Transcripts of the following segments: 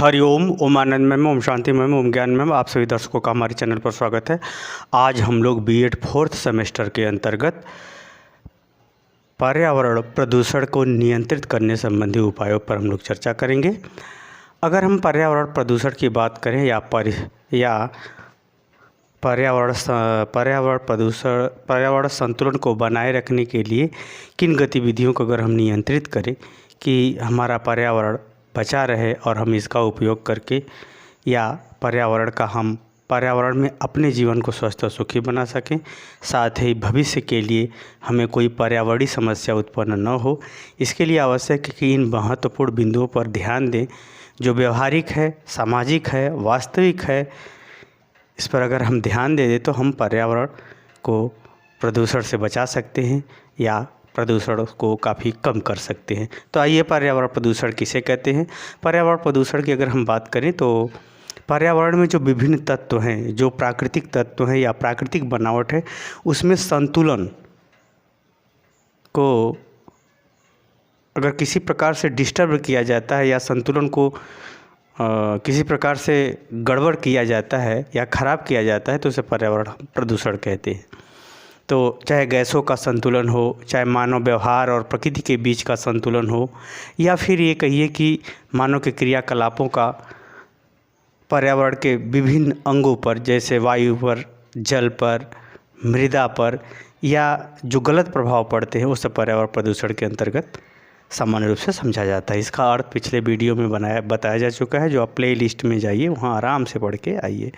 हरिओम, ओम आनंद ma'am, Om Shanti ma'am, ओम ज्ञान ma'am, आप सभी दर्शकों का हमारे चैनल पर स्वागत है। आज हम लोग बीएड फोर्थ सेमेस्टर के अंतर्गत पर्यावरण प्रदूषण को नियंत्रित करने संबंधी उपायों पर हम लोग चर्चा करेंगे। अगर हम पर्यावरण प्रदूषण की बात करें या पर्यावरण संतुलन को बनाए रखने के लिए किन गतिविधियों को अगर हम नियंत्रित करें कि हमारा पर्यावरण बचा रहे और हम इसका उपयोग करके या पर्यावरण में अपने जीवन को स्वस्थ और सुखी बना सकें, साथ ही भविष्य के लिए हमें कोई पर्यावरणीय समस्या उत्पन्न न हो, इसके लिए आवश्यक है कि इन महत्वपूर्ण बिंदुओं पर ध्यान दें जो व्यवहारिक है, सामाजिक है, वास्तविक है। इस पर अगर हम ध्यान दे दें तो हम पर्यावरण को प्रदूषण से बचा सकते हैं या प्रदूषण को काफ़ी कम कर सकते हैं। तो आइए, पर्यावरण प्रदूषण किसे कहते हैं। पर्यावरण प्रदूषण की अगर हम बात करें तो पर्यावरण में जो विभिन्न तत्व हैं, जो प्राकृतिक तत्व हैं या प्राकृतिक बनावट है, उसमें संतुलन को अगर किसी प्रकार से डिस्टर्ब किया जाता है या संतुलन को किसी प्रकार से गड़बड़ किया जाता है या ख़राब किया जाता है तो उसे पर्यावरण प्रदूषण कहते हैं। तो चाहे गैसों का संतुलन हो, चाहे मानव व्यवहार और प्रकृति के बीच का संतुलन हो, या फिर ये कहिए कि मानव के क्रियाकलापों का पर्यावरण के विभिन्न अंगों पर, जैसे वायु पर, जल पर, मृदा पर, या जो गलत प्रभाव पड़ते हैं उस पर्यावरण प्रदूषण के अंतर्गत सामान्य रूप से समझा जाता है। इसका अर्थ पिछले वीडियो में बताया जा चुका है, जो आप प्ले लिस्ट में जाइए, वहाँ आराम से पढ़ के आइए।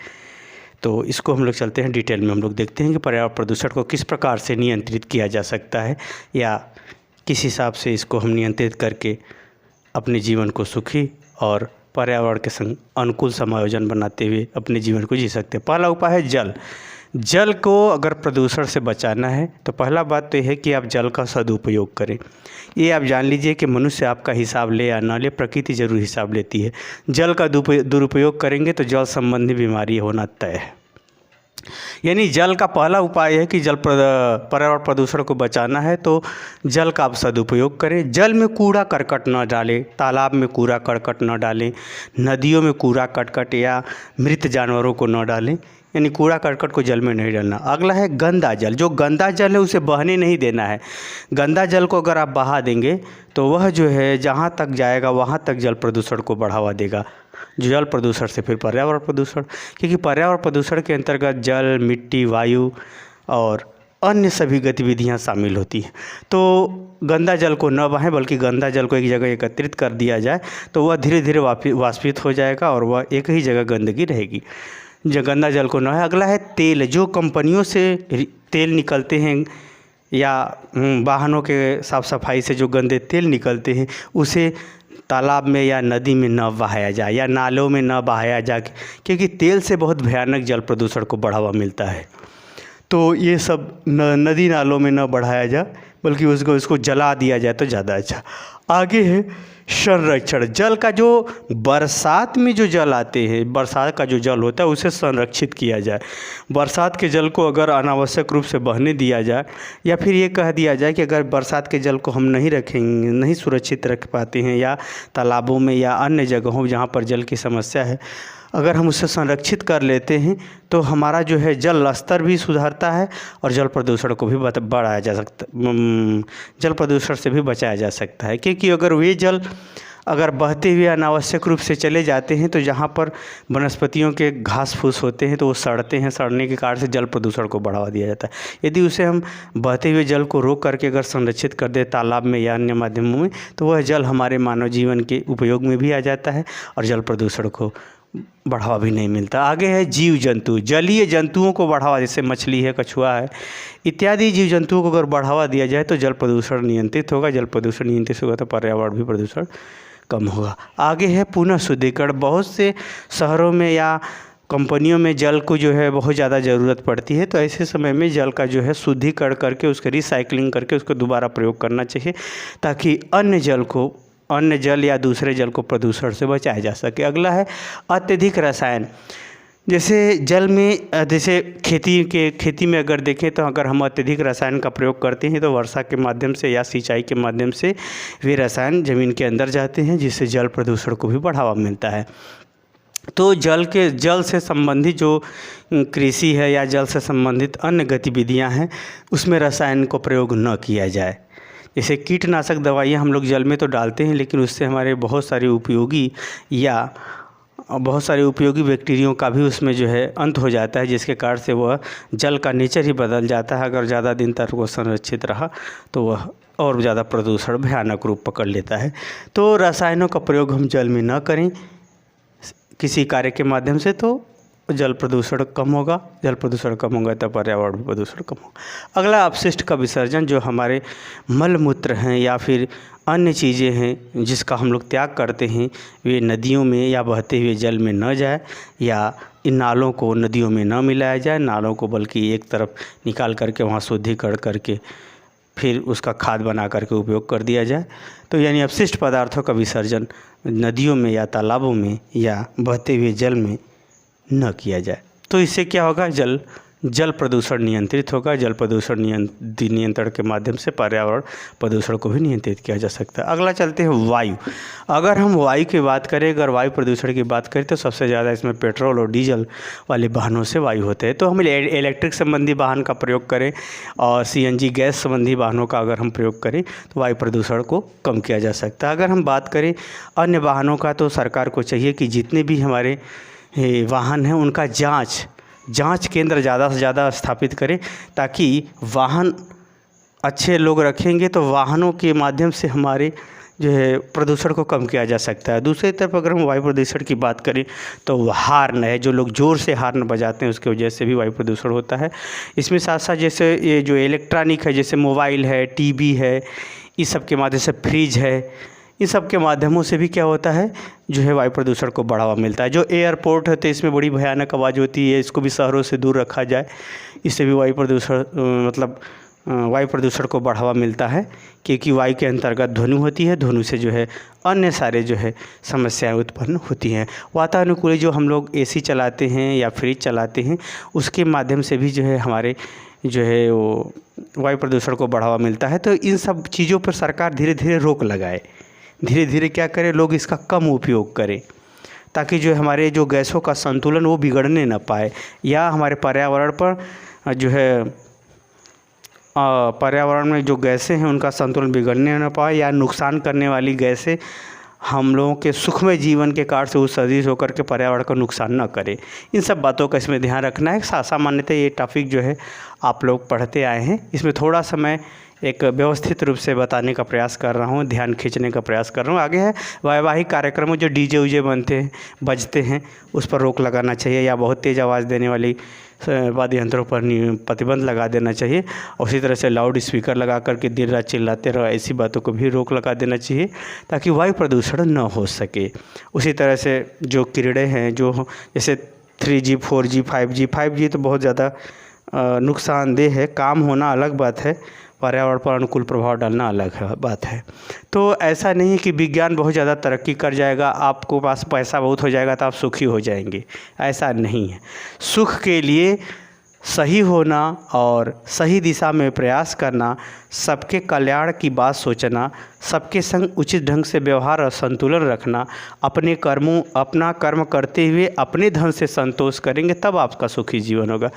तो इसको हम लोग चलते हैं डिटेल में, हम लोग देखते हैं कि पर्यावरण प्रदूषण को किस प्रकार से नियंत्रित किया जा सकता है या किस हिसाब से इसको हम नियंत्रित करके अपने जीवन को सुखी और पर्यावरण के संग अनुकूल समायोजन बनाते हुए अपने जीवन को जी सकते हैं। पहला उपाय है जल। जल को अगर प्रदूषण से बचाना है तो पहला बात तो यह है कि आप जल का सदुपयोग करें। ये आप जान लीजिए कि मनुष्य आपका हिसाब ले या ना ले, प्रकृति जरूर हिसाब लेती है। जल का दुरुपयोग करेंगे तो जल संबंधी बीमारी होना तय है। यानी जल का पहला उपाय है कि पर्यावरण प्रदूषण को बचाना है तो जल का आप सदुपयोग करें। जल में कूड़ा करकट न डालें, तालाब में कूड़ा करकट न डालें, नदियों में कूड़ा करकट या मृत जानवरों को न डालें, यानी कूड़ा करकट को जल में नहीं डालना। अगला है गंदा जल। जो गंदा जल है उसे बहने नहीं देना है। गंदा जल को अगर आप बहा देंगे तो वह जो है जहाँ तक जाएगा वहाँ तक जल प्रदूषण को बढ़ावा देगा, जो जल प्रदूषण से फिर पर्यावरण प्रदूषण, क्योंकि पर्यावरण प्रदूषण के अंतर्गत जल, मिट्टी, वायु और अन्य सभी गतिविधियाँ शामिल होती हैं। तो गंदा जल को न बहाएं, बल्कि गंदा जल को एक जगह एकत्रित कर दिया जाए तो वह धीरे धीरे वाष्पित हो जाएगा और वह एक ही जगह गंदगी रहेगी। जो गंदा जल को न है। अगला है तेल। जो कंपनियों से तेल निकलते हैं या वाहनों के साफ़ सफाई से जो गंदे तेल निकलते हैं उसे तालाब में या नदी में न बहाया जाए या नालों में न बहाया जाए, क्योंकि तेल से बहुत भयानक जल प्रदूषण को बढ़ावा मिलता है। तो ये सब नदी नालों में न बढ़ाया जाए, बल्कि उसको जला दिया जाए तो ज़्यादा अच्छा। आगे है संरक्षण। जल का जो बरसात में जो जल आते हैं, बरसात का जो जल होता है उसे संरक्षित किया जाए। बरसात के जल को अगर अनावश्यक रूप से बहने दिया जाए या फिर ये कह दिया जाए कि अगर बरसात के जल को हम नहीं रखेंगे, नहीं सुरक्षित रख पाते हैं या तालाबों में या अन्य जगहों जहाँ पर जल की समस्या है, अगर हम उसे संरक्षित कर लेते हैं तो हमारा जो है जल स्तर भी सुधरता है और जल प्रदूषण को भी बढ़ाया जा सकता, जल प्रदूषण से भी बचाया जा सकता है। क्योंकि अगर वे जल अगर बहते हुए अनावश्यक रूप से चले जाते हैं तो जहाँ पर वनस्पतियों के घास फूस होते हैं तो वो सड़ते हैं, सड़ने के कारण से जल प्रदूषण को बढ़ावा दिया जाता है। यदि उसे हम बहते हुए जल को रोक करके अगर संरक्षित कर दें तालाब में या अन्य माध्यमों में, तो वह जल हमारे मानव जीवन के उपयोग में भी आ जाता है और जल प्रदूषण को बढ़ावा भी नहीं मिलता। आगे है जीव जंतु। जलीय जंतुओं को बढ़ावा, जैसे मछली है, कछुआ है इत्यादि जीव जंतुओं को अगर बढ़ावा दिया जाए तो जल प्रदूषण नियंत्रित होगा। जल प्रदूषण नियंत्रित होगा तो पर्यावरण भी प्रदूषण कम होगा। आगे है पुनः शुद्धिकरण। बहुत से शहरों में या कंपनियों में जल को जो है बहुत ज़्यादा ज़रूरत पड़ती है, तो ऐसे समय में जल का जो है शुद्धिकरण करके उसके रिसाइकलिंग करके उसको दोबारा प्रयोग करना चाहिए, ताकि अन्य जल या दूसरे जल को प्रदूषण से बचाया जा सके। अगला है अत्यधिक रसायन। जैसे जल में जैसे खेती में अगर देखें तो अगर हम अत्यधिक रसायन का प्रयोग करते हैं तो वर्षा के माध्यम से या सिंचाई के माध्यम से वे रसायन ज़मीन के अंदर जाते हैं, जिससे जल प्रदूषण को भी बढ़ावा मिलता है। तो जल से संबंधित जो कृषि है या जल से संबंधित अन्य गतिविधियां हैं उसमें रसायन को प्रयोग न किया जाए। जैसे कीटनाशक दवाइयाँ हम लोग जल में तो डालते हैं, लेकिन उससे हमारे बहुत सारे उपयोगी बैक्टीरियों का भी उसमें जो है अंत हो जाता है, जिसके कारण से वह जल का नेचर ही बदल जाता है। अगर ज़्यादा दिन तक वो संरक्षित रहा तो वह और ज़्यादा प्रदूषण भयानक रूप पकड़ लेता है। तो रसायनों का प्रयोग हम जल में न करें किसी कार्य के माध्यम से, तो जल प्रदूषण कम होगा। जल प्रदूषण कम होगा तो पर्यावरण प्रदूषण कम होगा। अगला अपशिष्ट का विसर्जन, जो हमारे मल मूत्र हैं या फिर अन्य चीज़ें हैं जिसका हम लोग त्याग करते हैं, वे नदियों में या बहते हुए जल में न जाए या इन नालों को नदियों में न मिलाया जाए। नालों को बल्कि एक तरफ निकाल करके वहाँ शुद्धिकरण करके फिर उसका खाद बना करके उपयोग कर दिया जाए। तो यानी अपशिष्ट पदार्थों का विसर्जन नदियों में या तालाबों में या बहते हुए जल में न किया जाए। तो इससे क्या होगा, जल प्रदूषण नियंत्रित होगा। जल प्रदूषण नियंत्रण के माध्यम से पर्यावरण प्रदूषण को भी नियंत्रित किया जा सकता है। अगला चलते हैं वायु। अगर हम वायु की बात करें, अगर वायु प्रदूषण की बात करें तो सबसे ज़्यादा इसमें पेट्रोल और डीजल वाले वाहनों से वायु होते हैं। तो हम इलेक्ट्रिक संबंधी वाहन का प्रयोग करें और CNG गैस संबंधी वाहनों का अगर हम प्रयोग करें तो वायु प्रदूषण को कम किया जा सकता है। अगर हम बात करें अन्य वाहनों का, तो सरकार को चाहिए कि जितने भी हमारे वाहन हैं उनका जांच केंद्र ज़्यादा से ज़्यादा स्थापित करें, ताकि वाहन अच्छे लोग रखेंगे तो वाहनों के माध्यम से हमारे जो है प्रदूषण को कम किया जा सकता है। दूसरी तरफ अगर हम वायु प्रदूषण की बात करें तो हार्न है, जो लोग ज़ोर से हार्न बजाते हैं उसकी वजह से भी वायु प्रदूषण होता है। इसमें साथ साथ जैसे ये जो इलेक्ट्रॉनिक है, जैसे मोबाइल है, TV है, इस सब के माध्यम से फ्रिज है, इन सब के माध्यमों से भी क्या होता है, जो है वायु प्रदूषण को बढ़ावा मिलता है। जो एयरपोर्ट होते हैं इसमें बड़ी भयानक आवाज़ होती है, इसको भी शहरों से दूर रखा जाए, इससे भी वायु प्रदूषण को बढ़ावा मिलता है, क्योंकि वायु के अंतर्गत ध्वनि होती है। ध्वनि से जो है अन्य सारे जो है समस्याएं उत्पन्न होती हैं। वातानुकूलित जो हम लोग AC चलाते हैं या फ्रिज चलाते हैं, उसके माध्यम से भी जो है हमारे जो है वो वायु प्रदूषण को बढ़ावा मिलता है। तो इन सब चीज़ों पर सरकार धीरे धीरे रोक लगाए, धीरे धीरे क्या करें, लोग इसका कम उपयोग करें, ताकि जो हमारे जो गैसों का संतुलन वो बिगड़ने न पाए, या हमारे पर्यावरण पर जो है पर्यावरण में जो गैसें हैं उनका संतुलन बिगड़ने न पाए, या नुकसान करने वाली गैसें हम लोगों के सुखमय जीवन के कार्य से उत्सर्जित होकर के पर्यावरण को नुकसान न करे। इन सब बातों का इसमें ध्यान रखना है। सामान्यतः ये टॉपिक जो है आप लोग पढ़ते आए हैं, इसमें थोड़ा सा मैं एक व्यवस्थित रूप से बताने का प्रयास कर रहा हूँ, ध्यान खींचने का प्रयास कर रहा हूँ। आगे है वैवाहिक कार्यक्रमों, जो DJ बजते हैं उस पर रोक लगाना चाहिए, या बहुत तेज़ आवाज़ देने वाली वाद्य यंत्रों पर प्रतिबंध लगा देना चाहिए। और उसी तरह से लाउड स्पीकर लगा करके देर रात चिल्लाते रहो, ऐसी बातों को भी रोक लगा देना चाहिए, ताकि वायु प्रदूषण न हो सके। उसी तरह से जो कीड़े हैं, जो जैसे 3G 4G 5G तो बहुत ज़्यादा नुकसानदेह है। काम होना अलग बात है, पर्यावरण पर अनुकूल प्रभाव डालना अलग बात है। तो ऐसा नहीं है कि विज्ञान बहुत ज़्यादा तरक्की कर जाएगा, आपको पास पैसा बहुत हो जाएगा तो आप सुखी हो जाएंगे, ऐसा नहीं है। सुख के लिए सही होना और सही दिशा में प्रयास करना, सबके कल्याण की बात सोचना, सबके संग उचित ढंग से व्यवहार और संतुलन रखना, अपना कर्म करते हुए अपने धन से संतोष करेंगे, तब आपका सुखी जीवन होगा।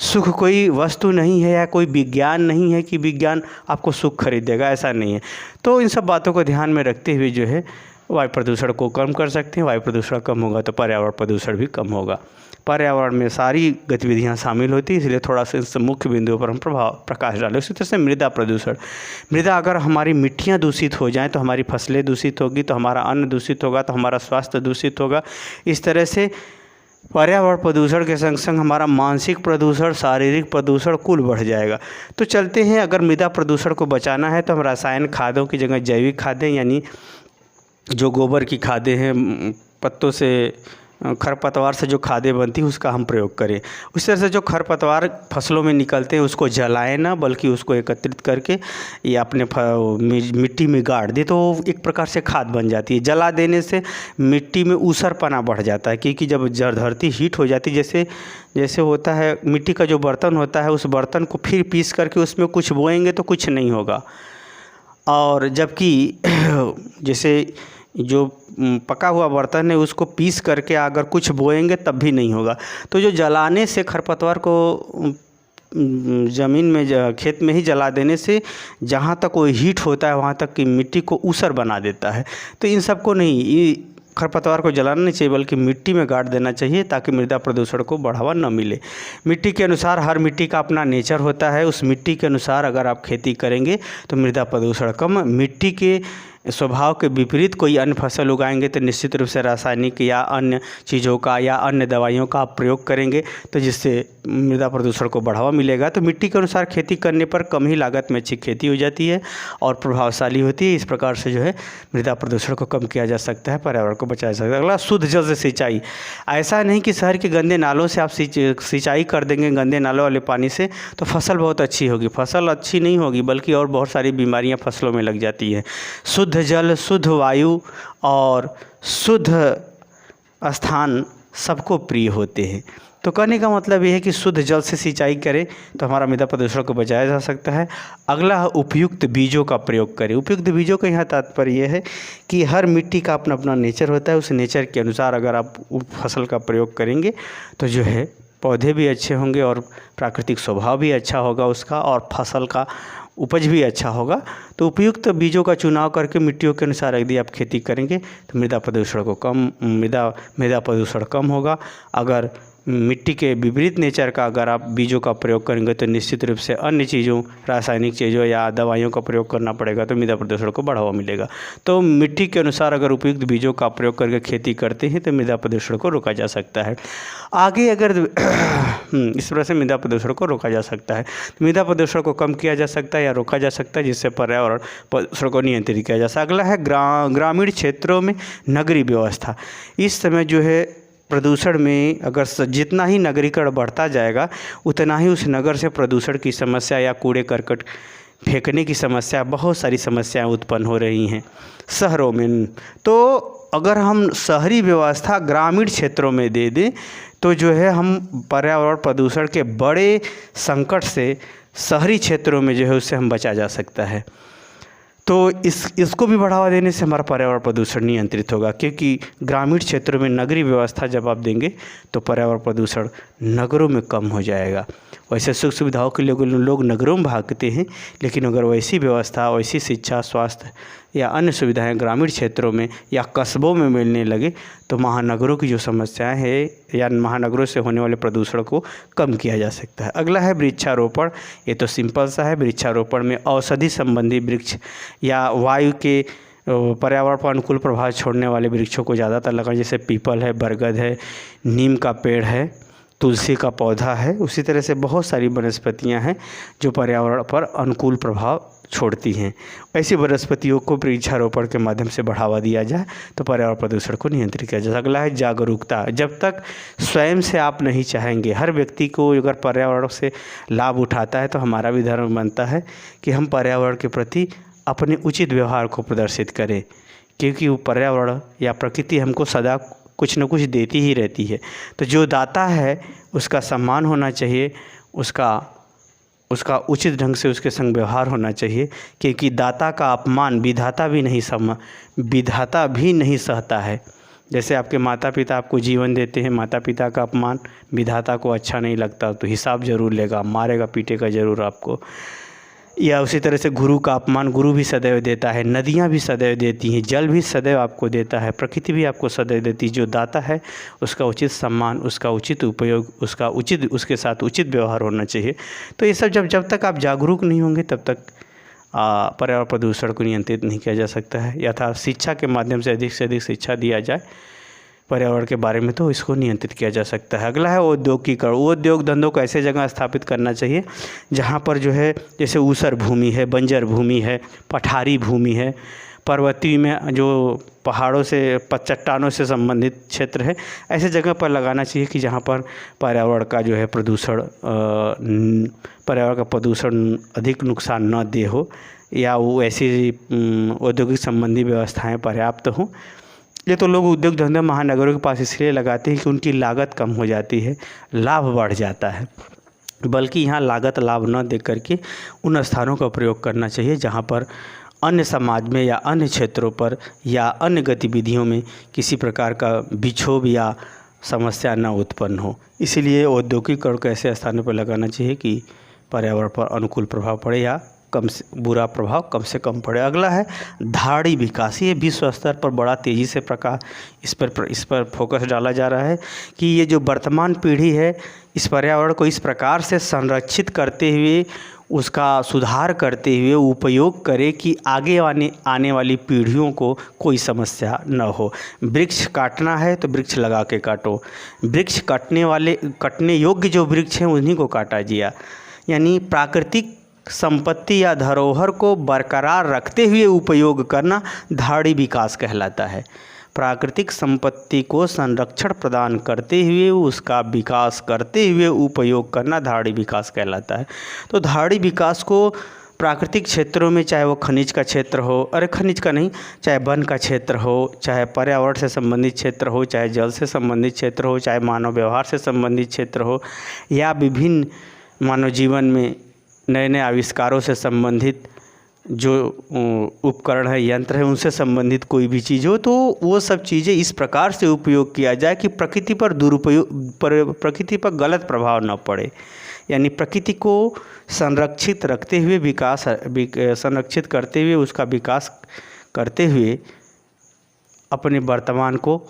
सुख कोई वस्तु नहीं है या कोई विज्ञान नहीं है कि विज्ञान आपको सुख खरीदेगा, ऐसा नहीं है। तो इन सब बातों को ध्यान में रखते हुए जो है वायु प्रदूषण को कम कर सकते हैं। वायु प्रदूषण कम होगा तो पर्यावरण प्रदूषण भी कम होगा। पर्यावरण में सारी गतिविधियां शामिल होती हैं, इसलिए थोड़ा सा इस मुख्य बिंदुओं पर हम प्रकाश डालें। उसी तरह से मृदा प्रदूषण, मृदा अगर हमारी मिट्टियां दूषित हो जाएं तो हमारी फसलें दूषित होगी, तो हमारा अन्न दूषित होगा, तो हमारा स्वास्थ्य दूषित होगा। इस तरह से पर्यावरण प्रदूषण के संग संग हमारा मानसिक प्रदूषण, शारीरिक प्रदूषण कुल बढ़ जाएगा। तो चलते हैं, अगर मृदा प्रदूषण को बचाना है तो हम रासायनिक खादों की जगह जैविक खादें, यानी जो गोबर की खादें हैं, पत्तों से खरपतवार से जो खादें बनती है उसका हम प्रयोग करें। उस तरह से जो खरपतवार फसलों में निकलते हैं उसको जलाएं ना, बल्कि उसको एकत्रित करके या अपने मिट्टी में गाड़ दे तो एक प्रकार से खाद बन जाती है। जला देने से मिट्टी में ऊसरपना बढ़ जाता है, क्योंकि जब धरती हीट हो जाती है, जैसे होता है मिट्टी का जो बर्तन होता है, उस बर्तन को फिर पीस करके उसमें कुछ बोएंगे तो कुछ नहीं होगा। और जबकि जैसे जो पका हुआ बर्तन है उसको पीस करके अगर कुछ बोएंगे तब भी नहीं होगा। तो जो जलाने से खरपतवार को ज़मीन में खेत में ही जला देने से जहाँ तक वो हीट होता है वहाँ तक की मिट्टी को ऊसर बना देता है। तो इन सबको नहीं, खरपतवार को जलाना नहीं चाहिए, बल्कि मिट्टी में गाड़ देना चाहिए ताकि मृदा प्रदूषण को बढ़ावा न मिले। मिट्टी के अनुसार, हर मिट्टी का अपना नेचर होता है, उस मिट्टी के अनुसार अगर आप खेती करेंगे तो मृदा प्रदूषण कम। मिट्टी के स्वभाव के विपरीत कोई अन्य फसल उगाएंगे तो निश्चित रूप से रासायनिक या अन्य चीज़ों का या अन्य दवाइयों का आप प्रयोग करेंगे तो जिससे मृदा प्रदूषण को बढ़ावा मिलेगा। तो मिट्टी के अनुसार खेती करने पर कम ही लागत में अच्छी खेती हो जाती है और प्रभावशाली होती है। इस प्रकार से जो है मृदा प्रदूषण को कम किया जा सकता है, पर्यावरण को बचाया जा सकता है। अगला, शुद्ध जल से सिंचाई। ऐसा नहीं कि शहर के गंदे नालों से आप सिंचाई कर देंगे, गंदे नालों वाले पानी से, तो फसल बहुत अच्छी होगी। फसल अच्छी नहीं होगी, बल्कि और बहुत सारी बीमारियाँ फसलों में लग जाती हैं। शुद्ध जल, शुद्ध वायु और शुद्ध स्थान सबको प्रिय होते हैं। तो कहने का मतलब ये है कि शुद्ध जल से सिंचाई करें तो हमारा मृदा प्रदूषण को बचाया जा सकता है। अगला है उपयुक्त बीजों का प्रयोग करें। उपयुक्त बीजों का यहाँ तात्पर्य यह है कि हर मिट्टी का अपना अपना नेचर होता है, उस नेचर के अनुसार अगर आप फसल का प्रयोग करेंगे तो जो है पौधे भी अच्छे होंगे और प्राकृतिक स्वभाव भी अच्छा होगा उसका, और फसल का उपज भी अच्छा होगा। तो उपयुक्त बीजों का चुनाव करके मिट्टियों के अनुसार यदि आप खेती करेंगे तो मृदा प्रदूषण कम होगा। अगर मिट्टी के विपरीत नेचर का अगर आप बीजों का प्रयोग करेंगे तो निश्चित रूप से अन्य चीज़ों, रासायनिक चीज़ों या दवाइयों का प्रयोग करना पड़ेगा, तो मृदा प्रदूषण को बढ़ावा मिलेगा। तो मिट्टी के अनुसार अगर उपयुक्त बीजों का प्रयोग करके खेती करते हैं तो मृदा प्रदूषण को रोका जा सकता है। आगे अगर इस तरह से मृदा प्रदूषण को रोका जा सकता है, मृदा प्रदूषण को कम किया जा सकता है या रोका जा सकता है, जिससे पर्यावरण प्रदूषण को नियंत्रित किया जा सकता है। अगला है ग्रामीण क्षेत्रों में नगरीय व्यवस्था। इस समय जो है प्रदूषण में अगर जितना ही नगरीकरण बढ़ता जाएगा उतना ही उस नगर से प्रदूषण की समस्या या कूड़े करकट फेंकने की समस्या, बहुत सारी समस्याएं उत्पन्न हो रही हैं शहरों में। तो अगर हम शहरी व्यवस्था ग्रामीण क्षेत्रों में दे दें तो जो है हम पर्यावरण प्रदूषण के बड़े संकट से शहरी क्षेत्रों में जो है उससे हम बचा जा सकता है। तो इसको भी बढ़ावा देने से हमारा पर्यावरण प्रदूषण नियंत्रित होगा, क्योंकि ग्रामीण क्षेत्रों में नगरीय व्यवस्था जब आप देंगे तो पर्यावरण प्रदूषण नगरों में कम हो जाएगा। वैसे सुख सुविधाओं के लिए लोग नगरों में भागते हैं, लेकिन अगर वैसी व्यवस्था, वैसी शिक्षा, स्वास्थ्य या अन्य सुविधाएं ग्रामीण क्षेत्रों में या कस्बों में मिलने लगे तो महानगरों की जो समस्याएं हैं या महानगरों से होने वाले प्रदूषण को कम किया जा सकता है। अगला है वृक्षारोपण। ये तो सिंपल सा है। वृक्षारोपण में औषधि संबंधी वृक्ष या वायु के पर्यावरण पर अनुकूल प्रभाव छोड़ने वाले वृक्षों को ज़्यादातर लगाएं, जैसे पीपल है, बरगद है, नीम का पेड़ है, तुलसी का पौधा है। उसी तरह से बहुत सारी वनस्पतियां हैं जो पर्यावरण पर अनुकूल प्रभाव छोड़ती हैं। ऐसी वनस्पतियों को वृक्षारोपण के माध्यम से बढ़ावा दिया जाए तो पर्यावरण प्रदूषण को नियंत्रित किया जा सकता है। अगला है जागरूकता। जब तक स्वयं से आप नहीं चाहेंगे, हर व्यक्ति को अगर पर्यावरण से लाभ उठाता है तो हमारा भी धर्म बनता है कि हम पर्यावरण के प्रति अपने उचित व्यवहार को प्रदर्शित करें, क्योंकि वो पर्यावरण या प्रकृति हमको सदा कुछ न कुछ देती ही रहती है। तो जो दाता है उसका सम्मान होना चाहिए, उसका उचित ढंग से उसके संग व्यवहार होना चाहिए, क्योंकि दाता का अपमान विधाता भी नहीं सहता है। जैसे आपके माता पिता आपको जीवन देते हैं, माता पिता का अपमान विधाता को अच्छा नहीं लगता तो हिसाब ज़रूर लेगा, मारेगा पीटेगा ज़रूर आपको। या उसी तरह से गुरु का अपमान गुरु भी सदैव देता है, नदियाँ भी सदैव देती हैं, जल भी सदैव आपको देता है, प्रकृति भी आपको सदैव देती है। जो दाता है उसका उचित सम्मान, उसका उचित उपयोग, उसके साथ उचित व्यवहार होना चाहिए। तो ये सब जब तक आप जागरूक नहीं होंगे तब तक पर्यावरण प्रदूषण को नियंत्रित नहीं किया जा सकता है। यथा शिक्षा के माध्यम से अधिक शिक्षा दिया जाए पर्यावरण के बारे में तो इसको नियंत्रित किया जा सकता है। अगला है औद्योगिकरण। उद्योग धंधों को ऐसे जगह स्थापित करना चाहिए जहाँ पर जो है जैसे ऊसर भूमि है, बंजर भूमि है, पठारी भूमि है, पर्वतीय में जो पहाड़ों से चट्टानों से संबंधित क्षेत्र है, ऐसे जगह पर लगाना चाहिए कि जहाँ पर पर्यावरण का जो है पर्यावरण का प्रदूषण अधिक नुकसान न दे हो, या वो ऐसी औद्योगिक संबंधी व्यवस्थाएं पर्याप्त हों। ये तो लोग उद्योग धंधे महानगरों के पास इसलिए लगाते हैं कि उनकी लागत कम हो जाती है, लाभ बढ़ जाता है। बल्कि यहाँ लागत लाभ न दे करके उन स्थानों का प्रयोग करना चाहिए जहाँ पर अन्य समाज में या अन्य क्षेत्रों पर या अन्य गतिविधियों में किसी प्रकार का विक्षोभ या समस्या न उत्पन्न हो। इसीलिए औद्योगिकरण को ऐसे स्थानों पर लगाना चाहिए कि पर्यावरण पर अनुकूल प्रभाव पड़े या बुरा प्रभाव कम से कम पड़े। अगला है धाड़ी विकास। ये विश्व स्तर पर बड़ा तेज़ी से इस पर फोकस डाला जा रहा है कि ये जो वर्तमान पीढ़ी है, इस पर्यावरण को इस प्रकार से संरक्षित करते हुए, उसका सुधार करते हुए उपयोग करे कि आगे आने वाली पीढ़ियों को कोई समस्या न हो। वृक्ष काटना है तो वृक्ष लगा के काटो। वृक्ष कटने योग्य जो वृक्ष हैं उन्हीं को काटा जिया। यानी प्राकृतिक संपत्ति या धरोहर को बरकरार रखते हुए उपयोग करना धाड़ी विकास कहलाता है। प्राकृतिक संपत्ति को संरक्षण प्रदान करते हुए उसका विकास करते हुए उपयोग करना धाड़ी विकास कहलाता है। तो धाड़ी विकास को प्राकृतिक क्षेत्रों में, चाहे वो खनिज का क्षेत्र हो, खनिज का नहीं, चाहे वन का क्षेत्र हो, चाहे पर्यावरण से संबंधित क्षेत्र हो, चाहे जल से संबंधित क्षेत्र हो, चाहे मानव व्यवहार से संबंधित क्षेत्र हो, या विभिन्न मानव जीवन में नए नए आविष्कारों से संबंधित जो उपकरण है, यंत्र है, उनसे संबंधित कोई भी चीज़ हो, तो वो सब चीज़ें इस प्रकार से उपयोग किया जाए कि प्रकृति पर गलत प्रभाव न पड़े। यानी प्रकृति को संरक्षित रखते हुए संरक्षित करते हुए उसका विकास करते हुए अपने वर्तमान को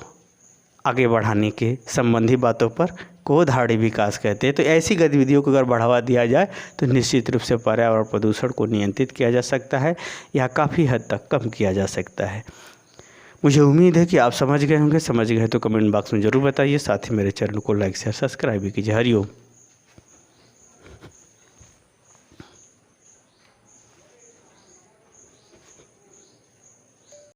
आगे बढ़ाने के संबंधी बातों पर को धाड़ी विकास कहते हैं। तो ऐसी गतिविधियों को अगर बढ़ावा दिया जाए तो निश्चित रूप से पर्यावरण प्रदूषण को नियंत्रित किया जा सकता है या काफ़ी हद तक कम किया जा सकता है। मुझे उम्मीद है कि आप समझ गए होंगे। समझ गए तो कमेंट बॉक्स में ज़रूर बताइए। साथ ही मेरे चैनल को लाइक शेयर सब्सक्राइब भी कीजिए। हरिओम।